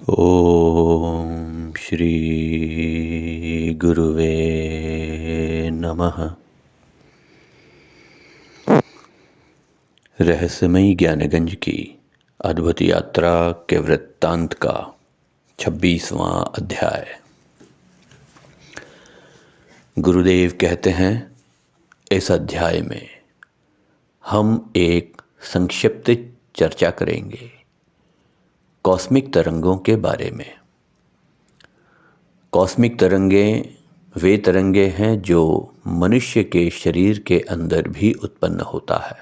ओम श्री गुरुवे नमः। रहस्यमयी ज्ञानगंज की अद्भुत यात्रा के वृत्तांत का 26वां अध्याय। गुरुदेव कहते हैं, इस अध्याय में हम एक संक्षिप्त चर्चा करेंगे कॉस्मिक तरंगों के बारे में। कॉस्मिक तरंगें वे तरंगे हैं जो मनुष्य के शरीर के अंदर भी उत्पन्न होता है।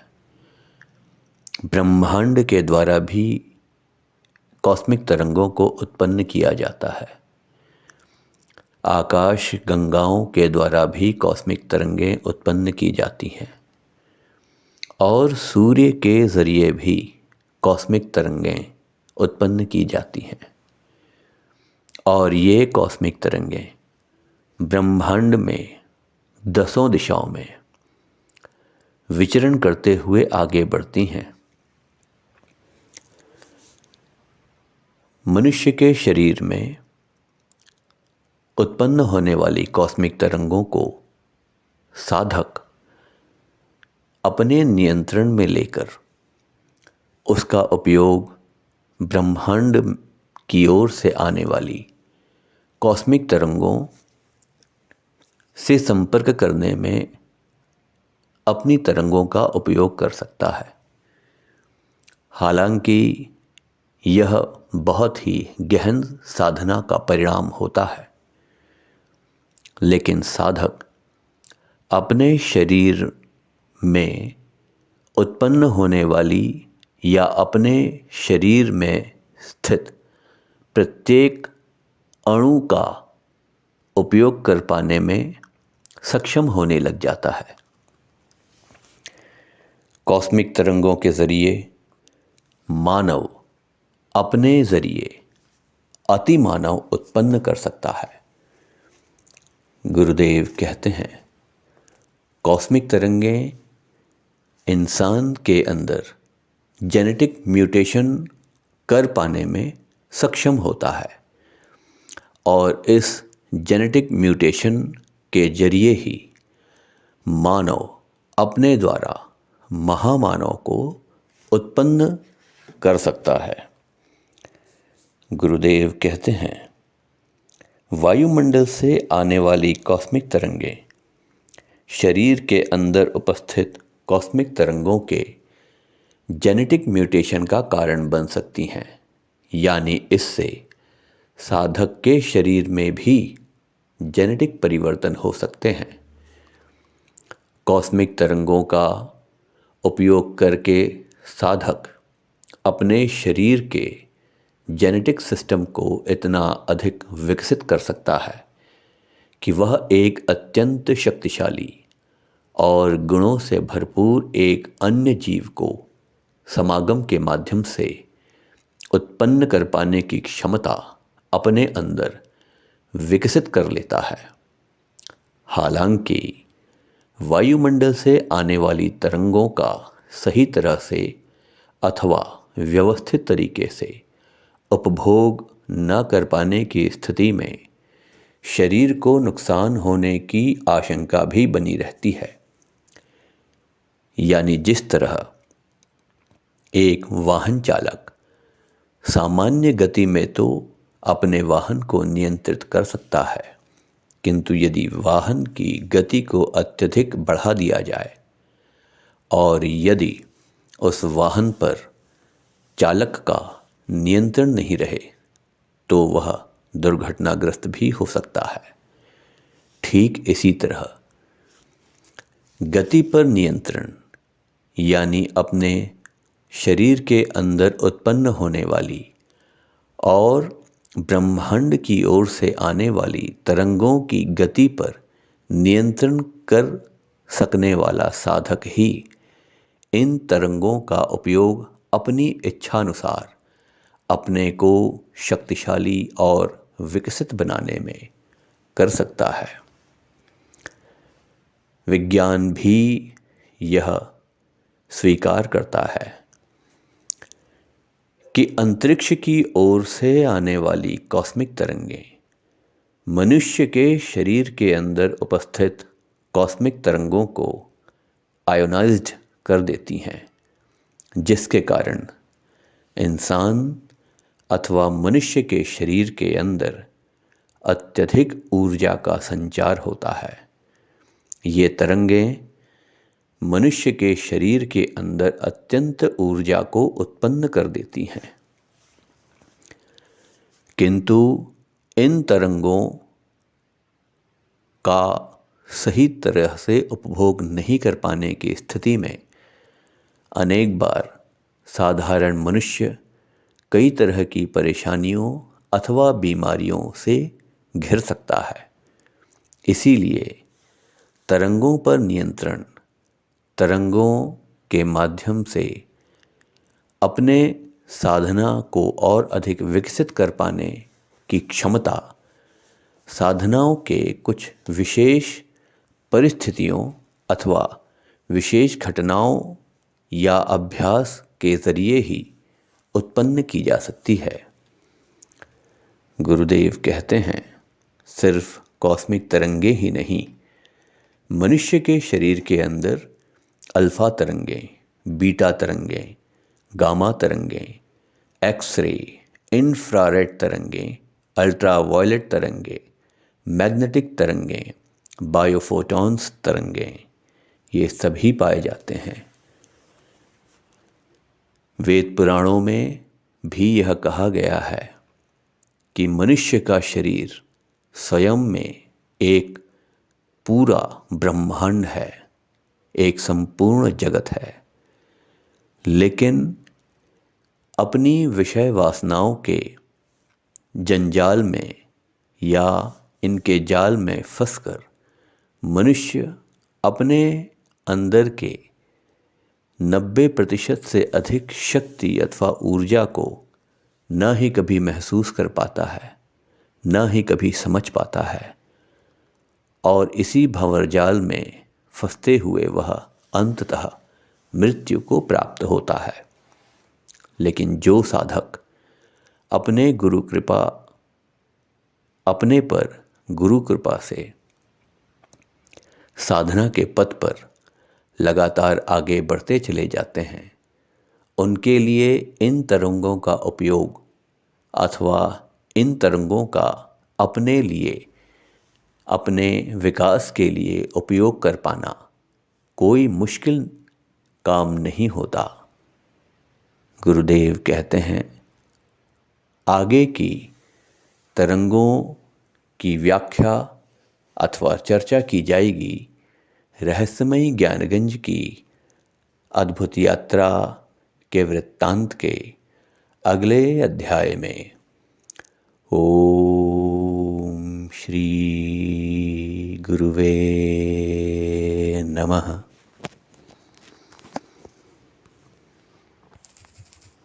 ब्रह्मांड के द्वारा भी कॉस्मिक तरंगों को उत्पन्न किया जाता है। आकाश गंगाओं के द्वारा भी कॉस्मिक तरंगें उत्पन्न की जाती हैं और सूर्य के जरिए भी कॉस्मिक तरंगें उत्पन्न की जाती हैं। और ये कॉस्मिक तरंगें ब्रह्मांड में 10 दिशाओं में विचरण करते हुए आगे बढ़ती हैं। मनुष्य के शरीर में उत्पन्न होने वाली कॉस्मिक तरंगों को साधक अपने नियंत्रण में लेकर उसका उपयोग ब्रह्मांड की ओर से आने वाली कॉस्मिक तरंगों से संपर्क करने में अपनी तरंगों का उपयोग कर सकता है। हालांकि यह बहुत ही गहन साधना का परिणाम होता है, लेकिन साधक अपने शरीर में उत्पन्न होने वाली या अपने शरीर में स्थित प्रत्येक अणु का उपयोग कर पाने में सक्षम होने लग जाता है। कॉस्मिक तरंगों के जरिए मानव अपने जरिए अति मानव उत्पन्न कर सकता है। गुरुदेव कहते हैं, कॉस्मिक तरंगें इंसान के अंदर जेनेटिक म्यूटेशन कर पाने में सक्षम होता है और इस जेनेटिक म्यूटेशन के जरिए ही मानव अपने द्वारा महामानव को उत्पन्न कर सकता है। गुरुदेव कहते हैं, वायुमंडल से आने वाली कॉस्मिक तरंगें शरीर के अंदर उपस्थित कॉस्मिक तरंगों के जेनेटिक म्यूटेशन का कारण बन सकती हैं, यानी इससे साधक के शरीर में भी जेनेटिक परिवर्तन हो सकते हैं। कॉस्मिक तरंगों का उपयोग करके साधक अपने शरीर के जेनेटिक सिस्टम को इतना अधिक विकसित कर सकता है कि वह एक अत्यंत शक्तिशाली और गुणों से भरपूर एक अन्य जीव को समागम के माध्यम से उत्पन्न कर पाने की क्षमता अपने अंदर विकसित कर लेता है। हालांकि वायुमंडल से आने वाली तरंगों का सही तरह से अथवा व्यवस्थित तरीके से उपभोग न कर पाने की स्थिति में शरीर को नुकसान होने की आशंका भी बनी रहती है। यानी जिस तरह एक वाहन चालक सामान्य गति में तो अपने वाहन को नियंत्रित कर सकता है, किंतु यदि वाहन की गति को अत्यधिक बढ़ा दिया जाए और यदि उस वाहन पर चालक का नियंत्रण नहीं रहे तो वह दुर्घटनाग्रस्त भी हो सकता है। ठीक इसी तरह गति पर नियंत्रण यानी अपने शरीर के अंदर उत्पन्न होने वाली और ब्रह्मांड की ओर से आने वाली तरंगों की गति पर नियंत्रण कर सकने वाला साधक ही इन तरंगों का उपयोग अपनी इच्छानुसार अपने को शक्तिशाली और विकसित बनाने में कर सकता है। विज्ञान भी यह स्वीकार करता है कि अंतरिक्ष की ओर से आने वाली कॉस्मिक तरंगें मनुष्य के शरीर के अंदर उपस्थित कॉस्मिक तरंगों को आयोनाइज्ड कर देती हैं, जिसके कारण इंसान अथवा मनुष्य के शरीर के अंदर अत्यधिक ऊर्जा का संचार होता है। ये तरंगें मनुष्य के शरीर के अंदर अत्यंत ऊर्जा को उत्पन्न कर देती हैं, किंतु इन तरंगों का सही तरह से उपभोग नहीं कर पाने की स्थिति में अनेक बार साधारण मनुष्य कई तरह की परेशानियों अथवा बीमारियों से घिर सकता है। इसीलिए तरंगों पर नियंत्रण, तरंगों के माध्यम से अपने साधना को और अधिक विकसित कर पाने की क्षमता साधनाओं के कुछ विशेष परिस्थितियों अथवा विशेष घटनाओं या अभ्यास के ज़रिए ही उत्पन्न की जा सकती है। गुरुदेव कहते हैं, सिर्फ कॉस्मिक तरंगे ही नहीं, मनुष्य के शरीर के अंदर अल्फा तरंगें, बीटा तरंगें, गामा तरंगें, एक्सरे, इंफ्रारेड तरंगें, अल्ट्रावायलेट तरंगें, मैग्नेटिक तरंगें, बायोफोटॉन्स तरंगें, ये सभी पाए जाते हैं। वेद पुराणों में भी यह कहा गया है कि मनुष्य का शरीर स्वयं में एक पूरा ब्रह्मांड है, एक संपूर्ण जगत है, लेकिन अपनी विषय वासनाओं के जंजाल में या इनके जाल में फंसकर मनुष्य अपने अंदर के 90% से अधिक शक्ति अथवा ऊर्जा को न ही कभी महसूस कर पाता है, न ही कभी समझ पाता है, और इसी भंवरजाल में फंसते हुए वह अंततः मृत्यु को प्राप्त होता है। लेकिन जो साधक अपने गुरु कृपा से साधना के पथ पर लगातार आगे बढ़ते चले जाते हैं, उनके लिए इन तरंगों का उपयोग अथवा इन तरंगों का अपने लिए, अपने विकास के लिए उपयोग कर पाना कोई मुश्किल काम नहीं होता। गुरुदेव कहते हैं, आगे की तरंगों की व्याख्या अथवा चर्चा की जाएगी रहस्यमयी ज्ञानगंज की अद्भुत यात्रा के वृत्तांत के अगले अध्याय में। ओम श्री गुरुवे नमः।